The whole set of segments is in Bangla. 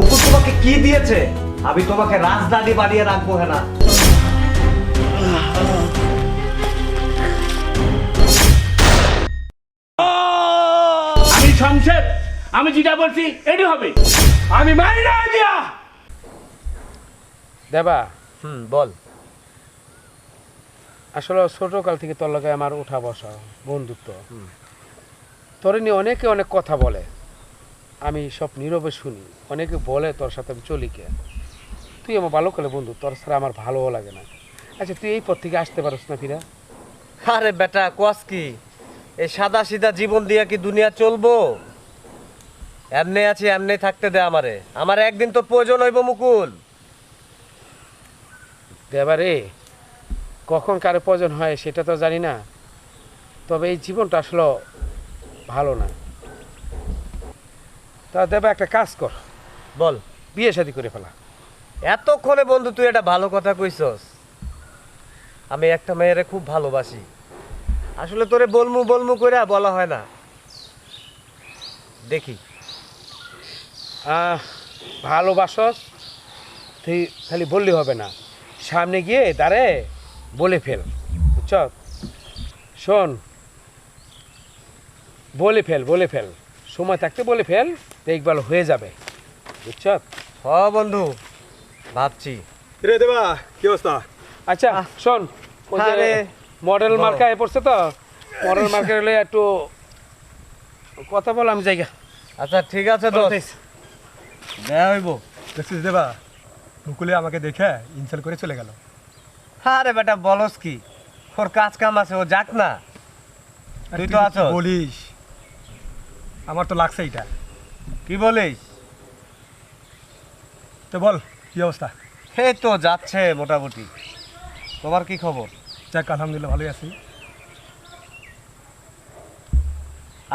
মুকুল তোমাকে কি দিয়েছে? আমি তোমাকে রাজধানী বানিয়ে রাখবো না। আমি শমশের, আমি যেটা বলছি এটি হবে। আমি মানি না দিয়া। দেবা, বল। আসলে ছোটকাল থেকে তোর লগে আমার উঠা বসা বন্ধুত্ব, তোর নিয়ে অনেকে অনেক কথা বলে, আমি সব নীরবে শুনি। অনেকে বলে তোর সাথে আমি চলি কে, তুই আমার ভালো করে বন্ধু, তোর ছাড়া আমার ভালোও লাগে না। আচ্ছা তুই এই পথ থেকে আসতে পারস না ফিরা? আরে বেটা কোয়াস কি, এই সাদা সিধা জীবন দিয়া কি দুনিয়া চলবো? এমনি আছি, এমনি থাকতে দে আমারে। আমার একদিন তো প্রয়োজন হইব মুকুল। দেবা রে, কখন কারো প্রয়োজন হয় সেটা তো জানি না, তবে এই জীবনটা আসলে ভালো না। তা দেবা একটা কাজ কর, বল। বিয়ে শাদী করে ফেলা। এতক্ষণে বন্ধু তুই একটা ভালো কথা কইছস। আমি একটা মেয়েরে খুব ভালোবাসি। আসলে তোরে বলমু বলমু করে বলা হয় না। দেখি। ভালোবাসস তুই, খালি বললে হবে না, সামনে গিয়ে তারে বলে ফেল, বুঝছ? শোন, বলে ফেল, সময় থাকতে বলে ফেল, দেখভাল হয়ে যাবে, বুঝছ? হ বন্ধু, ভাবছি। রে দেবা, কি অবস্থা? আচ্ছা শোন, ওই যে আরে, মডেল বল। মার্কায় পড়ছে তো, মডেল মার্কা হলে একটু কথা বল, আমি জায়গা। আচ্ছা ঠিক আছে দোস্ত, দেয়া হইব। দেখছিস দেবা, মুকুলে আমাকে দেখে ইনসাল্ট করে চলে গেল। আরে বেটা বলস কি, ওর কাজ কাম আছে, ও যাক না। আর তুই তুই তো যে আছো। কি বলিস, আমার তো লাগছে এটা। কি বলিস? তো বল কি অবস্থা? এই তো যাচ্ছে মোটামুটি। তোমার কি খবর? যাক আলহামদুলিল্লাহ ভালোই আছি।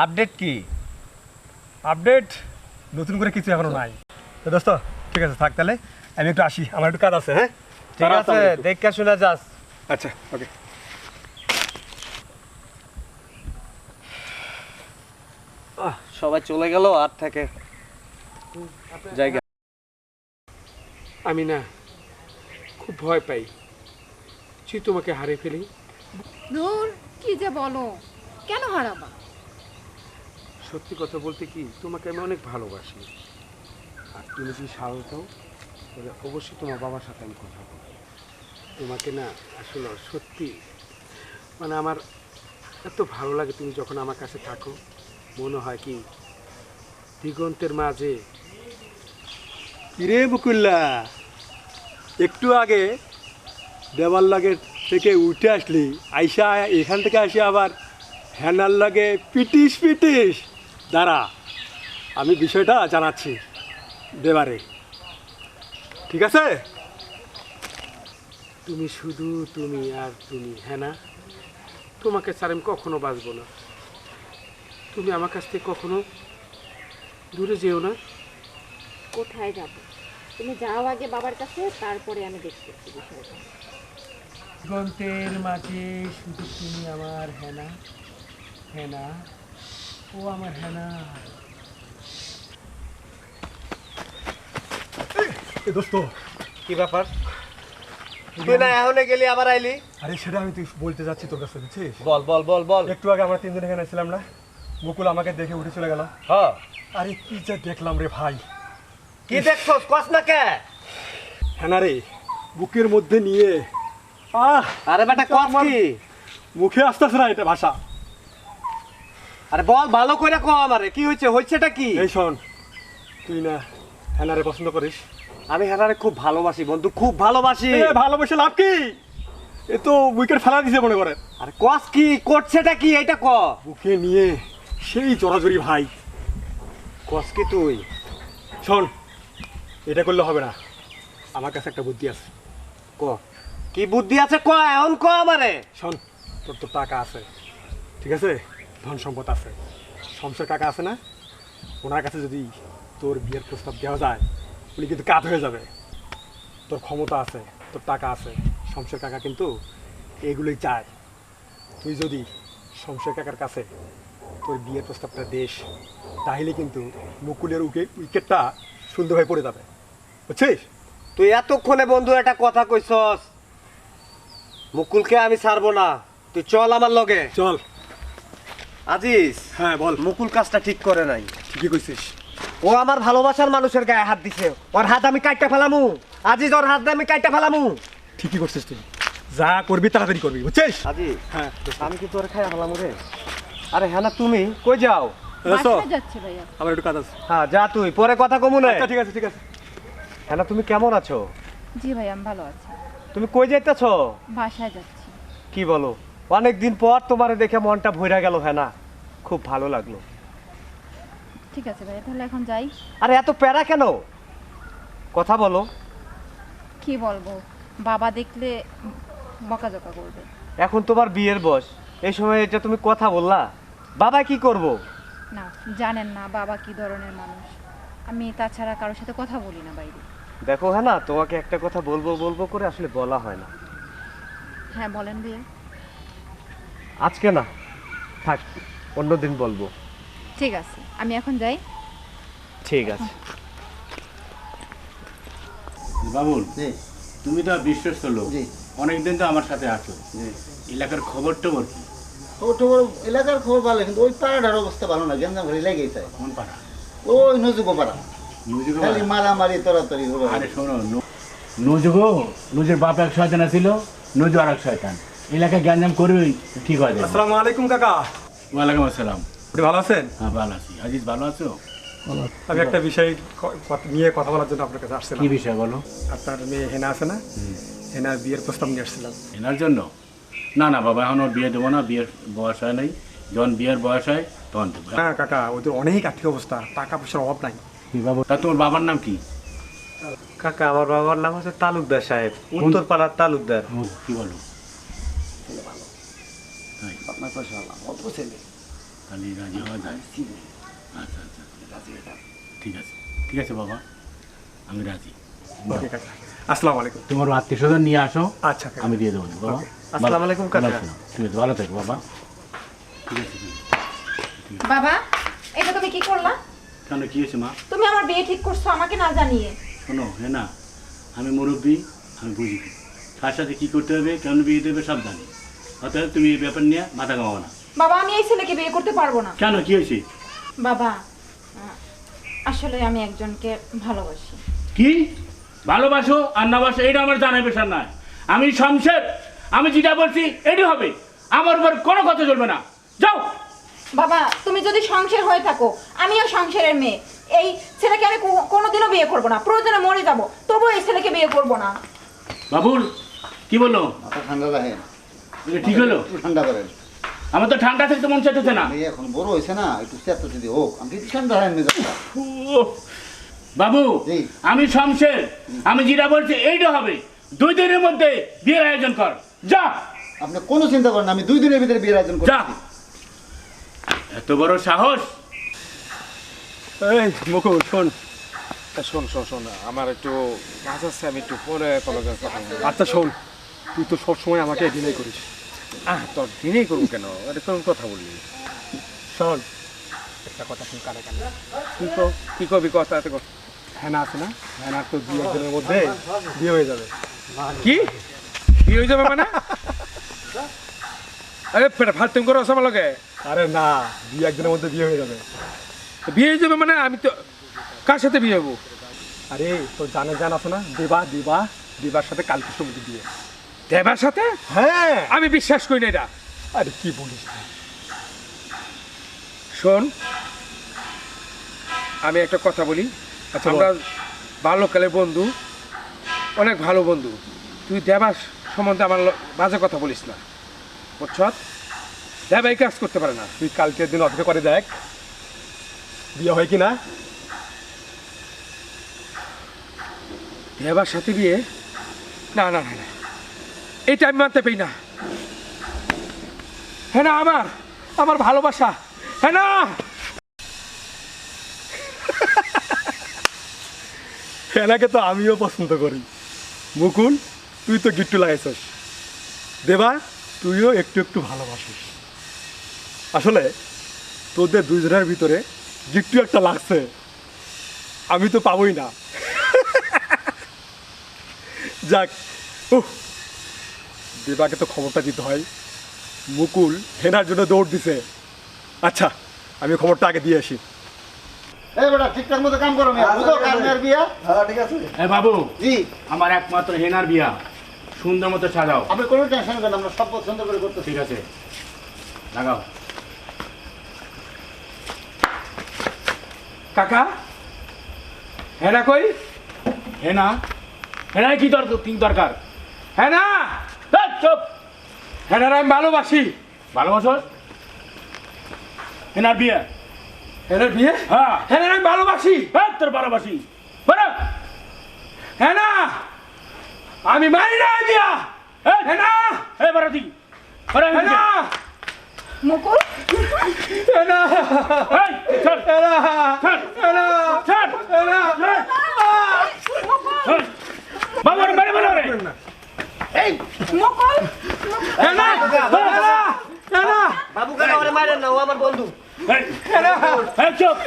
আপডেট কি? আপডেট নতুন করে কিছু এখনো নাই। তো দোস্ত ঠিক আছে, থাক তাহলে আমি একটু আসি, আমার একটু কাজ আছে। হ্যাঁ ঠিক আছে, দেখা শুনে যাস। আচ্ছা ওকে। সবাই চলে গেল আর থেকে জায়গা। আমি না খুব ভয় পাই, তুই তোমাকে হারিয়ে ফেলি। ধুর, কি যে বলো, কেন হারাবা? সত্যি কথা বলতে কি, তোমাকে আমি অনেক ভালোবাসি। আর তুমি যদি সাহস দাও তাহলে অবশ্যই তোমার বাবার সাথে আমি কথা বলবো। তোমাকে না আসলে সত্যি মানে আমার এত ভালো লাগে, তুমি যখন আমার কাছে থাকো মনে হয় কি দিগন্তের মাঝে। কিরে মুকুল্লা, একটু আগে দেওয়ার লাগে থেকে উঠে আসলি, আইসা এখান থেকে আসি আবার হ্যানার লাগে পিটিস পিটিস। দাঁড়া, আমি বিষয়টা জানাচ্ছি দেবারে, ঠিক আছে? তুমি শুধু তুমি আর তুমি, হ্যাঁ না? তোমাকে স্যার আমি কখনো বাঁচবো না। তুমি আমার কাছ থেকে কখনো দূরে যেও না। কোথায় যাব? তুমি যাও আগে বাবার কাছে, তারপরে আমি দেখতেছি বিষয়টা। দিগন্তের মাঝে শুধু তুমি আমার, হেনা হেনা, ও আমার হেনা। এ দোস্ত, কি ব্যাপার? তুই না এখনে গেলি আবার আইলি? আরে সেটা আমি তুই বলতে যাচ্ছি তোর কাছে, বুঝছিস? বল বল বল বল। একটু আগে আমরা তিনজন এখানে ছিলাম না, মুকুল আমাকে দেখে উঠে চলে গেল। হ্যাঁ, আরে কি যে দেখলাম রে ভাই। কি দেখছস কস না কে? হ্যাঁ রে, বুকের মধ্যে নিয়ে আরে বেটা কস কি? মুখে আসতেছে না এটা ভাষা। আরে বল ভালো করে কও আমারে, কি হইছে? হইছেটা কি? এই শোন, তুই না হ্যানারে পছন্দ করিস। আমি হেনারে খুব ভালোবাসি বন্ধু, খুব ভালোবাসি। ভালোবেসে লাভ কি? এ তো উইকেট ফেলা দিছে মনে করে। আরে কস কি করছেটা কি এইটা ক। বুকে নিয়ে সেই জড়াজড়ি ভাই। কস কি তুই? শোন, এটা করলে হবে না, আমার কাছে একটা বুদ্ধি আছে। ক কি বুদ্ধি আছে ক, এখন ক আমারে। শোন, তোর তো টাকা আছে, ঠিক আছে, ধন সম্পদ আছে, শমশের কাকা আছে না, ওনার কাছে যদি তোর বিয়ের প্রস্তাব দেওয়া যায়, উনি কিন্তু কাত হয়ে যাবে। তোর ক্ষমতা আছে, তোর টাকা আছে, শমশের কাকা কিন্তু এগুলোই চায়। তুই যদি শমশের কাকার কাছে তোর বিয়ের প্রস্তাবটা দেশ, তাহলে কিন্তু মুকুলের উইকেটটা শুনতে ভাই পড়ে যাবে, বুঝছিস? তুই এতক্ষণে বন্ধু একটা কথা কইছস, মুকুলকে আমি ছাড়বো না, তুই চল আমার লগে। চল। আজিজ, হ্যাঁ বল। মুকুল কাজটা ঠিক করে নাই। ঠিকই কইছিস। ও আমার ভালোবাসার মানুষের গায়ে হাত দিছে, ওর হাত আমি কাটটা ফেলামু। আজিজ, ওর হাত আমি কাটটা ফেলামু। ঠিকই করছিস তুই, যা করবি তাড়াতাড়ি করবি, বুঝছিস? আজিজ, হ্যাঁ আমি কি তোর খাইয়া ফেলামু রে? আরে হ্যাঁ না, তুমি কই যাও? বাসায় যাচ্ছে ভাইয়া। আমার একটু কাজ আছে। হ্যাঁ যা, তুই পরে কথা কমু না। আচ্ছা ঠিক আছে ঠিক আছে। হ্যাঁ না, তুমি কেমন আছো? জি ভাই, আমি ভালো আছি। তুমি কই যাইতেছো? বাসায় যাচ্ছি। কি বলো, অনেক দিন পর তোমারে দেখে মনটা ভইরা গেল। হ্যাঁ না, খুব ভালো লাগলো। ঠিক আছে ভাইয়া, তাহলে এখন যাই। আরে এত প্যারা কেন, কথা বলো। কি বলবো, বাবা দেখলে বকাঝকা করবে। এখন তোমার বিয়ের বয়স, এই সময় এটা তুমি কথা বললা, বাবা কি করব? না, জানেন না বাবা কি ধরনের মানুষ। আমি তাছাড়া কারোর সাথে কথা বলি না বাইরে। দেখো হ্যাঁ না, তোমাকে একটা কথা বলবো বলবো করে আসলে বলা হয় না। হ্যাঁ বলেন ভাইয়া। আজকে না, থাক, অন্যদিন বলবো। ঠিক আছে, আমি এখন যাই। ঠিক আছে। বাবুল, তুমি তো বিশ্বস্ত লোক, অনেকদিন তো আমার সাথে আছো, এলাকার খবর টবর কি? খবর এলাকার খবর ভালো, কিন্তু ওই পাড়াটার অবস্থা ভালো না, গেঞ্জাম ঘরে লেগেই থাকে। কোন পাড়া? ওই নজুকো পাড়া, নুজুগো খালি পাড়া? মারামারি তরাতরি হলো। আরে শোনো, নুজুর বাপ এক শয়তান ছিল, নুজু আর এক শয়তান, এলাকায় গ্যাঞ্জাম করবেই, ঠিক হয়ে যাবে। আসসালামু আলাইকুম কাকা। ওয়ালাইকুম আসসালাম। আপনি ভালো আছেন? হ্যাঁ ভালো আছি। আজিজ ভালো আছো? আমি একটা বিষয় নিয়ে কথা বলার জন্য আপনার কাছে আসছিলাম। কি বিষয় বলো? আপনার মেয়ে হেনা আছে না, হেনার বিয়ের প্রস্তাব নিয়ে আসছিলাম। এনার জন্য? না না বাবা, এখন ওর বিয়ে দেবো না, বিয়ের বয়স হয় নাই, যখন বিয়ের বয়স হয় তখন দেবো। হ্যাঁ কাকা, ওদের অনেক আর্থিক অবস্থা, টাকা পয়সার অভাব নাই। কি বাবু, তা তোমার বাবার নাম কি? কাকা, আমার বাবার নাম হচ্ছে তালুকদার সাহেব, উত্তরপাড়ার তালুকদার। ও, কি বলো? আপনার পয়সা হলাম, অত ছেলে তাহলে রাজি হওয়া যায়? আচ্ছা আচ্ছা, ঠিক আছে ঠিক আছে বাবা, আমি রাজি। ওকে কাকা, আসসালামু আলাইকুম। তোমার আত্মীয় স্বজন নিয়ে আসো, আচ্ছা কাকা। আমি দিয়ে দেবো বাবা। ওকে। আসসালামু আলাইকুম কাকা। ভালো থেকো, ঠিক আছে, ভালো থেকো বাবা। ঠিক আছে, ঠিক আছে। বাবা, এটা তুমি কি করলা? কেন, কি হয়েছে মা? তুমি আমার বিয়ে ঠিক করছো আমাকে না জানিয়ে। শোনো হ্যাঁ না, আমি মুরব্বী, আমি বুঝি কার সাথে কী করতে হবে, কেন বিয়ে দেবে সব জানি, অতএব তুমি এই ব্যাপার নিয়ে মাথা ঘামাও না। বাবা, আমি এই ছেলেকে বিয়ে করতে পারবো না। কেন, কি হয়েছে? বাবা, আসলে আমি একজনকে ভালোবাসি। কি ভালোবাসো আর না বাসো এটা আমার জানার বিষয় নয়। আমি শমশের, আমি যেটা বলছি এটাই হবে, আমার উপর কোনো কথা চলবে না। যাও। বাবা, তুমি যদি সংসার হয়ে থাকো, আমিও সংসারের মেয়ে। এই ছেলেকে আমি কোনোদিনও বিয়ে করবো না, প্রয়োজনে মরে যাব, তবুও এই ছেলেকে বিয়ে করবো না। বাবুল, কি বললো? মাথা ঠান্ডা রাখেন, এটা ঠিক হলো? একটু ঠান্ডা করেন। আমার তো ঠান্ডা থাকতে মন চাইতেছে না। এই এখন বড় হয়েছে না, একটু চেতা চেতি হোক, আমি একটু ঠান্ডা রাখেন মেজাজটা। উহ, বাবু, জি। আমি শমশের, আমি যেটা বলছি এইটা হবে। 2 দিনের মধ্যে বিয়ের আয়োজন কর, যা। আপনি কোনো চিন্তা করেন না, আমি 2 দিনের ভিতরে বিয়ের আয়োজন যা। করছি। এত বড় সাহস? এই মুকুল শোন। শোন শোন শোন, আমার একটু কাজ আছে, আমি একটু পরে কথা বলবো। আচ্ছা শোন, তুই তো সবসময় আমাকে ডিনাই করিস। তোর দিনেই করবো কেন, এটা কোন কথা বললি? শোন, একটা কথা শুন কানে কানে। কি কবি কথা এত কথা? হেনা আছে না, হেনার তো 2-1 দিনের মধ্যে বিয়ে হয়ে যাবে। কি বিয়ে হয়ে যাবে মানে? আরে ফালতুম করো আমার লগে। আরে না, 2-1 দিনের মধ্যে বিয়ে হয়ে যাবে। বিয়ে হয়ে যাবে মানে আমি তো কার সাথে বিয়ে হবো? আরে তোর জান আছে না, দেবার সাথে কাল কৃষ্ণ মধ্যে বিয়ে। দেবার সাথে? হ্যাঁ। আমি বিশ্বাস করি না এটা। আরে কি বলিস? শোন, আমি একটা কথা বলি। আচ্ছা, আমরা বাল্যকালের বন্ধু, অনেক ভালো বন্ধু। তুই দেবার সম্বন্ধে আমার বাজে কথা বলিস না, বুঝছ? দেবা এই কাজ করতে পারে না। তুই কালকের দিন অপেক্ষা করে দেখ বিয়ে হয় কি না। দেবার সাথে বিয়ে? না না না না, এটা আমি মানতে পারি না। হ্যাঁ না, আমার ভালোবাসা। হ্যাঁ না, হেনাকে তো আমিও পছন্দ করি। মুকুল, তুই তো গিট্টু লাগাইছস। দেবা, তুইও একটু একটু ভালোবাসিস। আসলে তোদের 2 জনের ভিতরে গিট্টু একটা লাগছে। আমি তো পাবোই না। যাক, দেবাকে তো খবরটা দিতে হয়। মুকুল হেনার জন্য দৌড় দিছে। আচ্ছা, আমি খবরটা আগে দিয়ে আসি। এই বেটা ঠিকঠাক মতো কাম করো মিয়া, বুঝো কার মেয়ের বিয়া? হ্যাঁ ঠিক আছে। এ বাবু, জি, আমার একমাত্র হেনার বিয়া, সুন্দর মতো সাজাও। আপনি কোনো টেনশন করেন না, আমরা সব পছন্দ করে করতেছি। ঠিক আছে, লাগাও। কাকা, হেনা কই? হেনা, হেনা কি দরকার? হেনা, ধ্যাৎ, চুপ। হেনার আমি ভালোবাসি। ভালোবাসো? হেনার বিয়ে? হেনার বিয়ে? হ্যাঁ। হেনার আমি ভালোবাসি। ধ্যাৎ, তোর ভালোবাসি। বলো। হেনা, আমি মানি না এই বিয়া। এই, হেনা, এই বারাতি, বারা হেনা, মুকুল হেনা, এই, ছাড়, হেনা, ছাড়, হেনা, ছাড়, হেনা। ছাড়। বাবা, ওরে মেরে ফেলো রে। এই, মুকুল হেনা, হেনা, হেনা, বাবু কেন ওরে মারেন না, ও আমার বন্ধু। এই, এই, চুপ।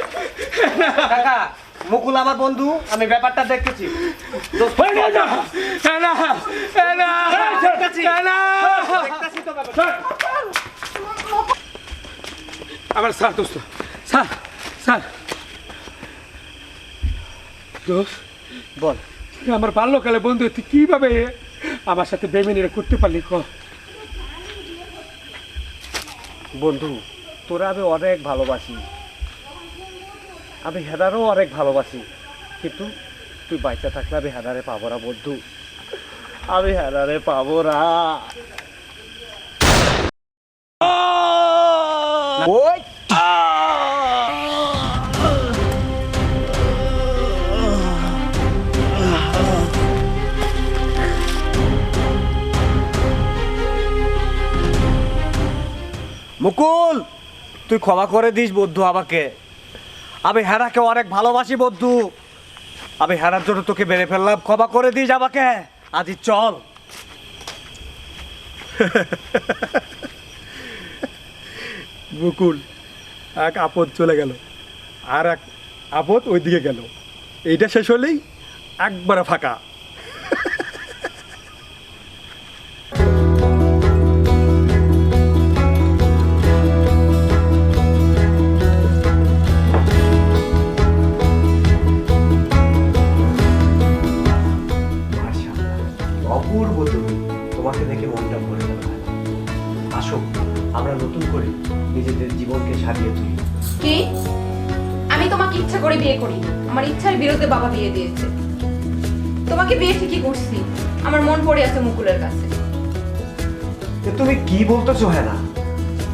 কাকা, মুকুল আমার বন্ধু, আমি ব্যাপারটা দেখতেছি। হয়ে নিয়ে যা। হেনা, হেনা, দেখতেছি। হেনা। দেখতেছি তো ব্যাপার। ছাড়। আমার স্যার দোস্ত, স্যার, স্যার দোস্ত, বল। আমার বাল্যকালে বন্ধু তুই কিভাবে আমার সাথে বেমেনিরা করতে পারলি? ক বন্ধু, তোরা আমি অনেক ভালোবাসি, আমি হেনারও অনেক ভালোবাসি, কিন্তু তুই বাচ্চা থাকলে আমি হেনারে পাবো না বন্ধু, আমি হেনারে পাবো না। ওই মুকুল, তুই ক্ষমা করে দিস বন্ধু আমাকে, আমি হেনাকে অনেক ভালোবাসি বন্ধু, আমি হেনার জন্য তোকে মেরে ফেললাম, ক্ষমা করে দিস আমাকে, আজ চল। মুকুল, এক আপদ চলে গেল, আর এক আপদ ওইদিকে গেল, এইটা শেষ হলেই একবারে ফাঁকা। অপূর্ব তুমি, তোমাকে দেখে মনটা ভরে গেল। আসো আমরা নতুন করে নিজেদের জীবনকে সাজিয়ে তুলি। কি? আমি তোমাকে ইচ্ছা করে বিয়ে করি, আমার ইচ্ছার বিরুদ্ধে বাবা বিয়ে দিয়েছে। তোমাকে বিয়ে ঠিকই করছি, আমার মন পড়ে আছে মুকুলের কাছে। এ তুমি কি বলতেছো হেনা?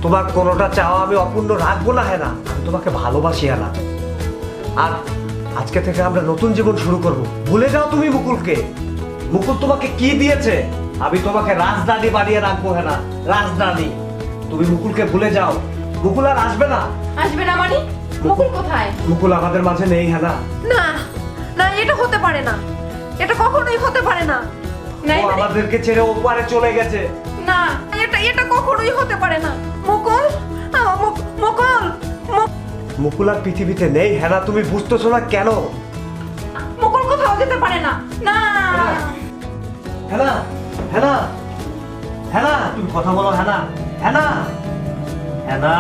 তোমার কোনোটা চাওয়া আমি অপূর্ণ রাখবো না হেনা, আমি তোমাকে ভালোবাসি হেনা। আর আজকে থেকে আমরা নতুন জীবন শুরু করব। ভুলে যাও তুমি মুকুলকে। মুকুল তোমাকে কি দিয়েছে? আমি তোমাকে রাজধানী বানিয়ে রাখবো হেনা, রাজধানী। তুমি মুকুলকে ভুলে যাও, মুকুল আর আসবে না। আসবে না মানে? মুকুল কোথায়? মুকুল আমাদের মাঝে নেই হেনা। না না, এটা হতে পারে না, এটা কখনোই হতে পারে না। নাই ও মানে? আমাদেরকে ছেড়ে ওপারে চলে গেছে। না, এটা এটা কখনোই হতে পারে না। মুকুল, মুকুল, মুকুল আর পৃথিবীতে নেই হেনা, তুমি বুঝতেছো না কেন? মুকুল কোথাও যেতে পারে না। না হেনা, হেনা, হেনা, তুমি কথা বলো হেনা, হেনা, হেনা।